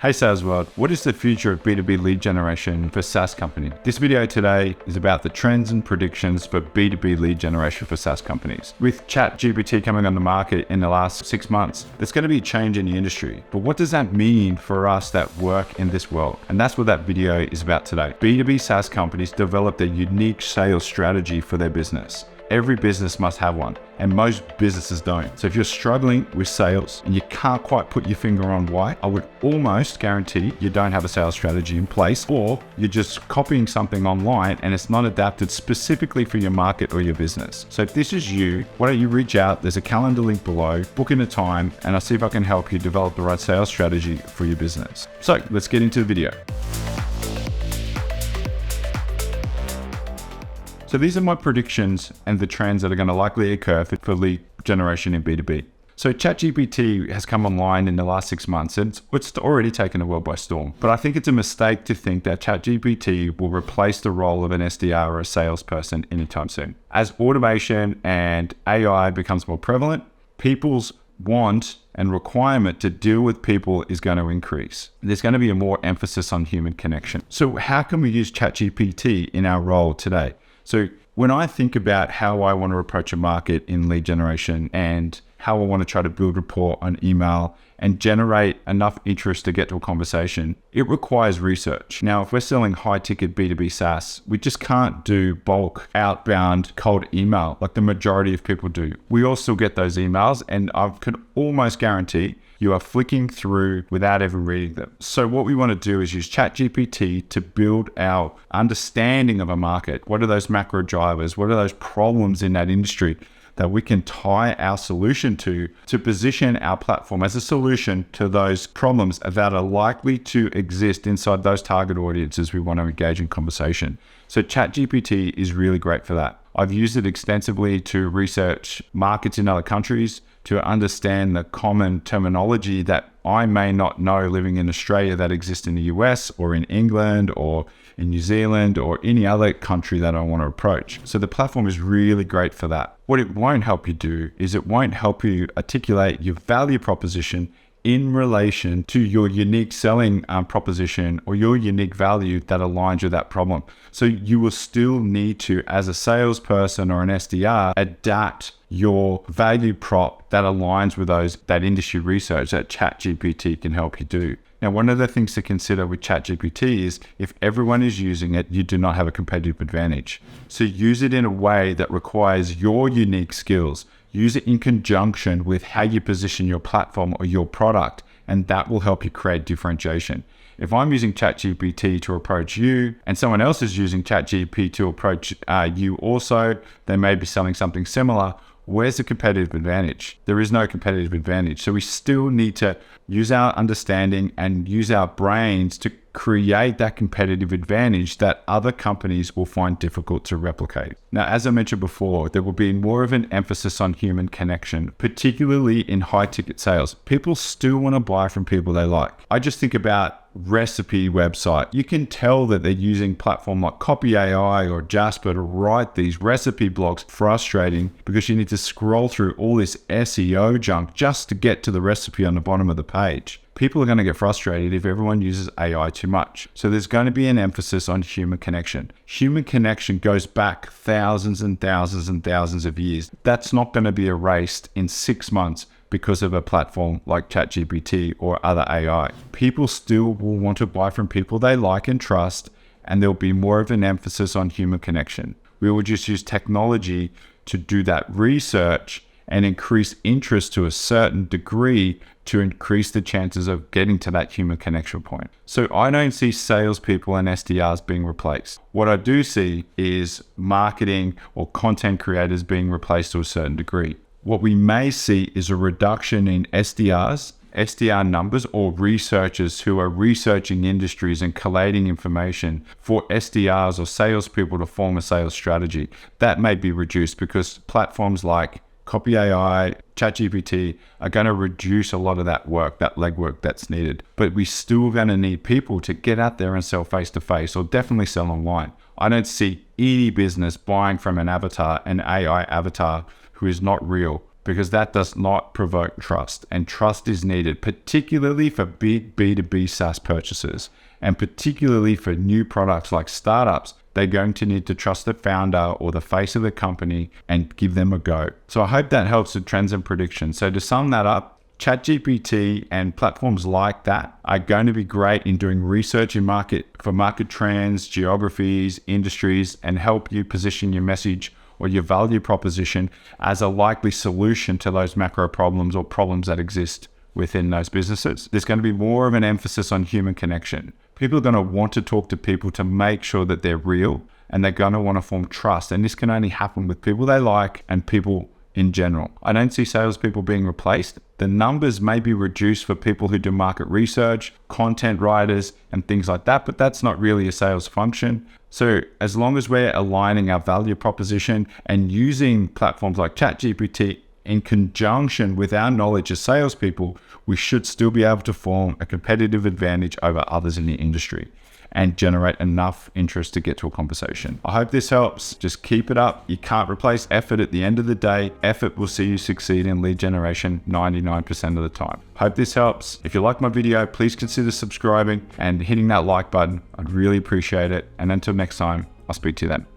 Hey Sales World, what is the future of B2B lead generation for SaaS companies? This video today is about the trends and predictions for B2B lead generation for SaaS companies. With ChatGPT coming on the market in the last 6 months, there's going to be a change in the industry. But what does that mean for us that work in this world? And that's what that video is about today. B2B SaaS companies develop a unique sales strategy for their business. Every business must have one, and most businesses don't. So if you're struggling with sales and you can't quite put your finger on why, I would almost guarantee you don't have a sales strategy in place, or you're just copying something online and it's not adapted specifically for your market or your business. So if this is you, why don't you reach out? There's a calendar link below, book in a time, and I'll see if I can help you develop the right sales strategy for your business. So let's get into the video. So these are my predictions and the trends that are going to likely occur for lead generation in B2B. So ChatGPT has come online in the last 6 months and it's already taken the world by storm. But I think it's a mistake to think that ChatGPT will replace the role of an SDR or a salesperson anytime soon. As automation and AI becomes more prevalent, people's want and requirement to deal with people is going to increase. There's going to be a more emphasis on human connection. So how can we use ChatGPT in our role today? So when I think about how I want to approach a market in lead generation and how I want to try to build rapport on email and generate enough interest to get to a conversation, it requires research. Now, if we're selling high-ticket B2B SaaS, we just can't do bulk outbound cold email like the majority of people do. We all still get those emails, and I could almost guarantee you are flicking through without ever reading them. So what we want to do is use ChatGPT to build our understanding of a market. What are those macro drivers? What are those problems in that industry that we can tie our solution to position our platform as a solution to those problems that are likely to exist inside those target audiences we want to engage in conversation. So ChatGPT is really great for that. I've used it extensively to research markets in other countries, to understand the common terminology that I may not know living in Australia that exists in the US or in England or in New Zealand or any other country that I want to approach. So the platform is really great for that. What it won't help you do is it won't help you articulate your value proposition in relation to your unique selling proposition or your unique value that aligns with that problem. So you will still need to, as a salesperson or an SDR, adapt your value prop that aligns with that industry research that ChatGPT can help you do. Now, one of the things to consider with ChatGPT is if everyone is using it, you do not have a competitive advantage. So use it in a way that requires your unique skills. Use it in conjunction with how you position your platform or your product, and that will help you create differentiation. If I'm using ChatGPT to approach you and someone else is using ChatGPT to approach you also, they may be selling something similar. Where's the competitive advantage? There is no competitive advantage. So we still need to use our understanding and use our brains to create that competitive advantage that other companies will find difficult to replicate. Now, as I mentioned before, there will be more of an emphasis on human connection, particularly in high ticket sales. People still want to buy from people they like. I just think about recipe website. You can tell that they're using platform like Copy AI or Jasper to write these recipe blogs. Frustrating because you need to scroll through all this SEO junk just to get to the recipe on the bottom of the page. People are going to get frustrated if everyone uses AI too much. So there's going to be an emphasis on human connection. Human connection goes back thousands and thousands and thousands of years. That's not going to be erased in 6 months because of a platform like ChatGPT or other AI. People still will want to buy from people they like and trust, and there'll be more of an emphasis on human connection. We will just use technology to do that research and increase interest to a certain degree to increase the chances of getting to that human connection point. So I don't see salespeople and SDRs being replaced. What I do see is marketing or content creators being replaced to a certain degree. What we may see is a reduction in SDR numbers, or researchers who are researching industries and collating information for SDRs or salespeople to form a sales strategy. That may be reduced because platforms like Copy AI, ChatGPT are going to reduce a lot of that work, that legwork that's needed. But we're still going to need people to get out there and sell face-to-face, or definitely sell online. I don't see any business buying from an AI avatar who is not real. because that does not provoke trust, and trust is needed, particularly for big B2B SaaS purchases, and particularly for new products like startups. They're going to need to trust the founder or the face of the company and give them a go. So I hope that helps with trends and predictions. So to sum that up, ChatGPT and platforms like that are going to be great in doing research in market trends, geographies, industries, and help you position your message or your value proposition as a likely solution to those macro problems or problems that exist within those businesses. There's going to be more of an emphasis on human connection. People are going to want to talk to people to make sure that they're real, and they're going to want to form trust. And this can only happen with people they like and people in general. I don't see salespeople being replaced. The numbers may be reduced for people who do market research, content writers, and things like that, but that's not really a sales function. So as long as we're aligning our value proposition and using platforms like ChatGPT in conjunction with our knowledge as salespeople, we should still be able to form a competitive advantage over others in the industry and generate enough interest to get to a conversation. I hope this helps. Just keep it up. You can't replace effort at the end of the day. Effort will see you succeed in lead generation 99% of the time. Hope this helps. If you like my video, please consider subscribing and hitting that like button. I'd really appreciate it. And until next time, I'll speak to you then.